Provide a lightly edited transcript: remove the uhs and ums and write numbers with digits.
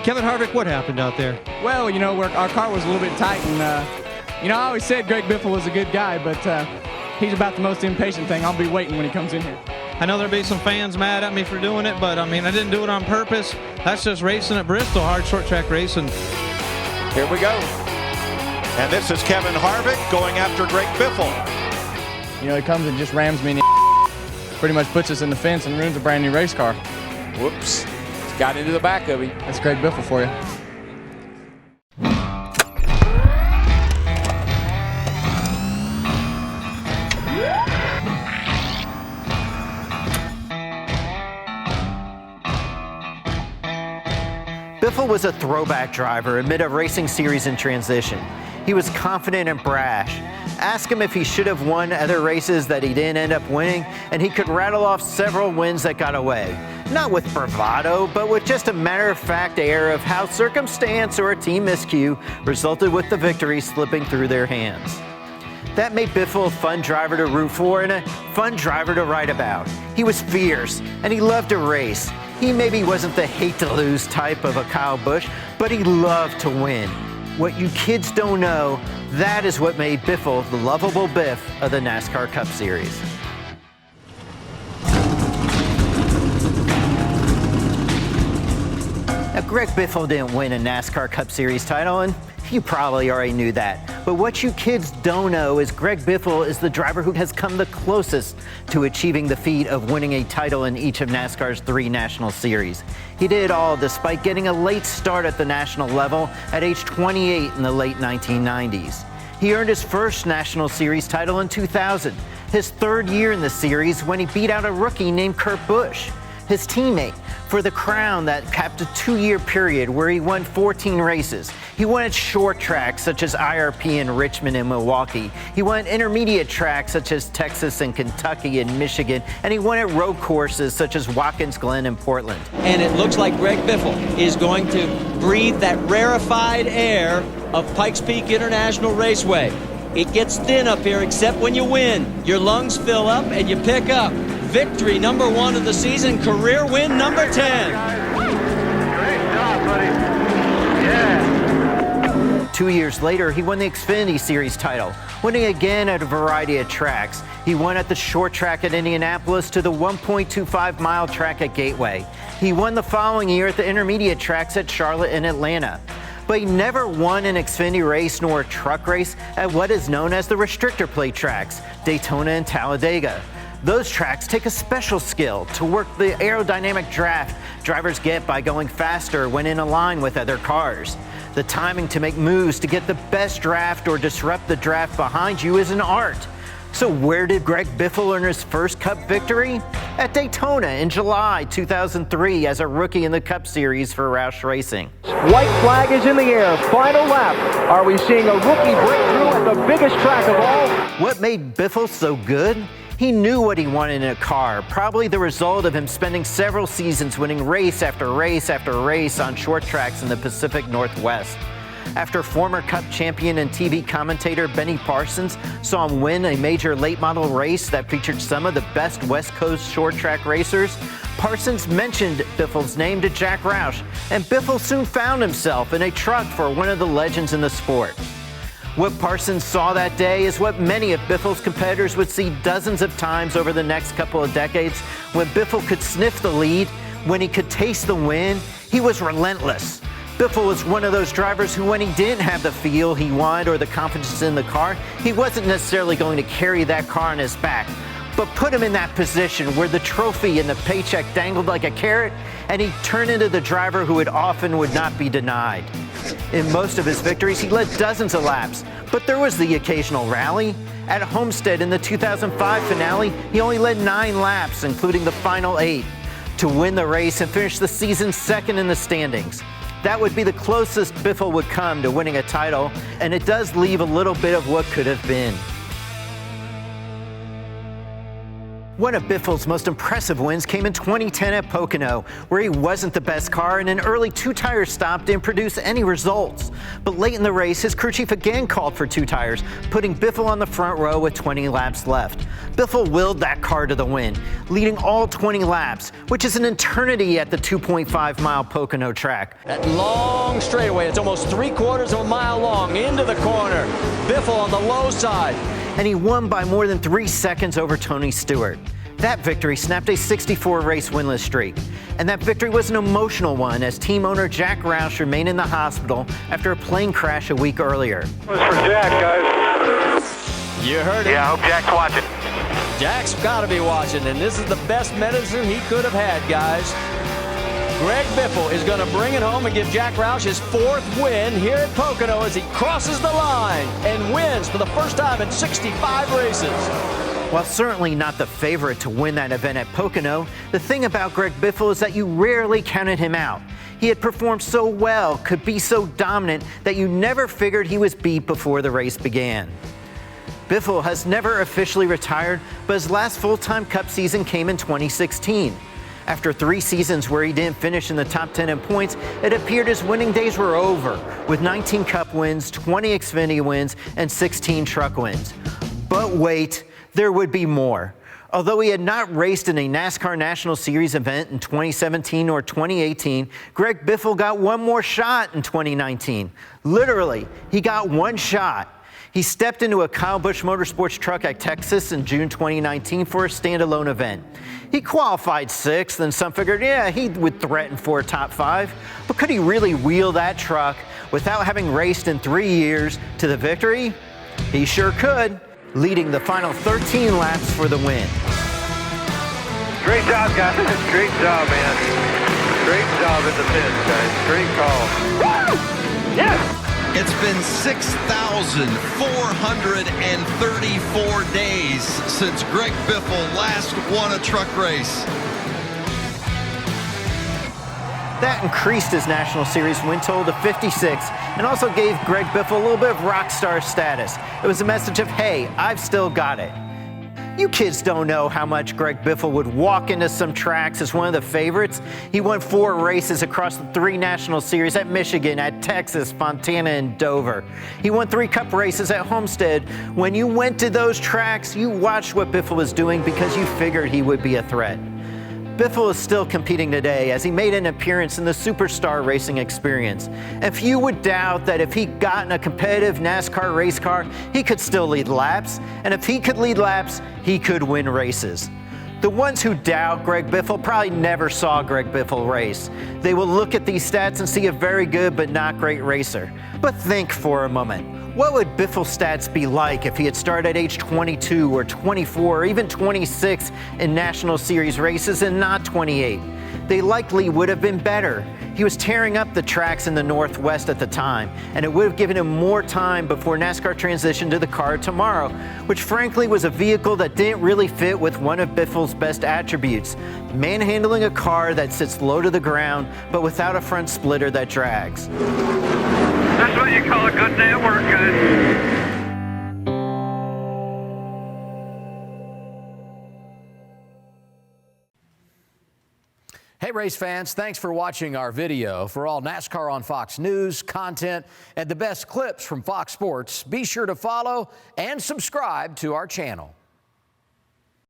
Kevin Harvick, what happened out there? Well, you know, our car was a little bit tight, and, you know, I always said Greg Biffle was a good guy, but he's about the most impatient thing. I'll be waiting when he comes in here. I know there'll be some fans mad at me for doing it, but, I mean, I didn't do it on purpose. That's just racing at Bristol, hard short track racing. Here we go. And this is Kevin Harvick going after Greg Biffle. You know, he comes and just rams me in the pretty much puts us in the fence and ruins a brand new race car. Whoops. Got into the back of him. That's Greg Biffle for you. Biffle was a throwback driver amid a racing series in transition. He was confident and brash. Ask him if he should have won other races that he didn't end up winning, and he could rattle off several wins that got away. Not with bravado, but with just a matter-of-fact air of how circumstance or a team miscue resulted with the victory slipping through their hands. That made Biffle a fun driver to root for and a fun driver to write about. He was fierce, and he loved to race. He maybe wasn't the hate-to-lose type of a Kyle Busch, but he loved to win. What you kids don't know, that is what made Biffle the lovable Biff of the NASCAR Cup Series. Now, Greg Biffle didn't win a NASCAR Cup Series title, and you probably already knew that. But what you kids don't know is Greg Biffle is the driver who has come the closest to achieving the feat of winning a title in each of NASCAR's 3 national series. He did it all despite getting a late start at the national level at age 28 in the late 1990s. He earned his first national series title in 2000, his 3rd year in the series when he beat out a rookie named Kurt Busch, his teammate, for the crown that capped a 2-year period where he won 14 races. He won at short tracks such as IRP in Richmond and Milwaukee. He won at intermediate tracks such as Texas and Kentucky and Michigan. And he won at road courses such as Watkins Glen and Portland. And it looks like Greg Biffle is going to breathe that rarefied air of Pikes Peak International Raceway. It gets thin up here except when you win. Your lungs fill up and you pick up. Victory number 1 of the season, career win number 10. Great job, buddy. Yeah. 2 years later, he won the Xfinity Series title, winning again at a variety of tracks. He won at the short track at Indianapolis to the 1.25-mile track at Gateway. He won the following year at the intermediate tracks at Charlotte and Atlanta. But he never won an Xfinity race nor a truck race at what is known as the restrictor plate tracks, Daytona and Talladega. Those tracks take a special skill to work the aerodynamic draft drivers get by going faster when in a line with other cars. The timing to make moves to get the best draft or disrupt the draft behind you is an art. So where did Greg Biffle earn his first Cup victory? At Daytona in July 2003 as a rookie in the Cup Series for Roush Racing. White flag is in the air. Final lap. Are we seeing a rookie breakthrough at the biggest track of all? What made Biffle so good? He knew what he wanted in a car, probably the result of him spending several seasons winning race after race after race on short tracks in the Pacific Northwest. After former Cup champion and TV commentator Benny Parsons saw him win a major late model race that featured some of the best West Coast short track racers, Parsons mentioned Biffle's name to Jack Roush, and Biffle soon found himself in a truck for one of the legends in the sport. What Parsons saw that day is what many of Biffle's competitors would see dozens of times over the next couple of decades. When Biffle could sniff the lead, when he could taste the win, he was relentless. Biffle was one of those drivers who, when he didn't have the feel he wanted or the confidence in the car, he wasn't necessarily going to carry that car on his back, but put him in that position where the trophy and the paycheck dangled like a carrot, and he turned into the driver who would not be denied. In most of his victories, he led dozens of laps, but there was the occasional rally. At Homestead in the 2005 finale, he only led 9 laps, including the final 8, to win the race and finish the season second in the standings. That would be the closest Biffle would come to winning a title, and it does leave a little bit of what could have been. One of Biffle's most impressive wins came in 2010 at Pocono, where he wasn't the best car and an early two-tire stop didn't produce any results. But late in the race, his crew chief again called for two tires, putting Biffle on the front row with 20 laps left. Biffle willed that car to the win, leading all 20 laps, which is an eternity at the 2.5-mile Pocono track. That long straightaway, it's almost 3/4 of a mile long, into the corner. Biffle on the low side. And he won by more than 3 seconds over Tony Stewart. That victory snapped a 64-race winless streak. And that victory was an emotional one as team owner Jack Roush remained in the hospital after a plane crash a week earlier. It was for Jack, guys. You heard it. Yeah, I hope Jack's watching. Jack's got to be watching, and this is the best medicine he could have had, guys. Greg Biffle is going to bring it home and give Jack Roush his 4th win here at Pocono as he crosses the line and wins for the first time in 65 races. While certainly not the favorite to win that event at Pocono, the thing about Greg Biffle is that you rarely counted him out. He had performed so well, could be so dominant, that you never figured he was beat before the race began. Biffle has never officially retired, but his last full-time Cup season came in 2016. After 3 seasons where he didn't finish in the top 10 in points, it appeared his winning days were over, with 19 Cup wins, 20 Xfinity wins, and 16 truck wins. But wait, there would be more. Although he had not raced in a NASCAR National Series event in 2017 or 2018, Greg Biffle got one more shot in 2019. Literally, he got one shot. He stepped into a Kyle Busch Motorsports truck at Texas in June 2019 for a standalone event. He qualified 6th, and some figured, yeah, he would threaten for a top 5. But could he really wheel that truck without having raced in 3 years to the victory? He sure could, leading the final 13 laps for the win. Great job, guys. Great job, man. Great job at the finish, guys. Great call. Woo! Yes! It's been 6,434 days since Greg Biffle last won a truck race. That increased his National Series win total to 56 and also gave Greg Biffle a little bit of rock star status. It was a message of, hey, I've still got it. You kids don't know how much Greg Biffle would walk into some tracks as one of the favorites. He won 4 races across the 3 National Series at Michigan, at Texas, Fontana, and Dover. He won 3 Cup races at Homestead. When you went to those tracks, you watched what Biffle was doing because you figured he would be a threat. Biffle is still competing today as he made an appearance in the Superstar Racing Experience. If you would doubt that if he got in a competitive NASCAR race car, he could still lead laps, and if he could lead laps, he could win races. The ones who doubt Greg Biffle probably never saw Greg Biffle race. They will look at these stats and see a very good but not great racer. But think for a moment. What would Biffle's stats be like if he had started at age 22 or 24 or even 26 in National Series races and not 28? They likely would have been better. He was tearing up the tracks in the Northwest at the time, and it would have given him more time before NASCAR transitioned to the car tomorrow, which frankly was a vehicle that didn't really fit with one of Biffle's best attributes, manhandling a car that sits low to the ground but without a front splitter that drags. That's what you call a good day at work, guys. Hey race fans, thanks for watching our video. For all NASCAR on Fox News, content, and the best clips from Fox Sports, be sure to follow and subscribe to our channel.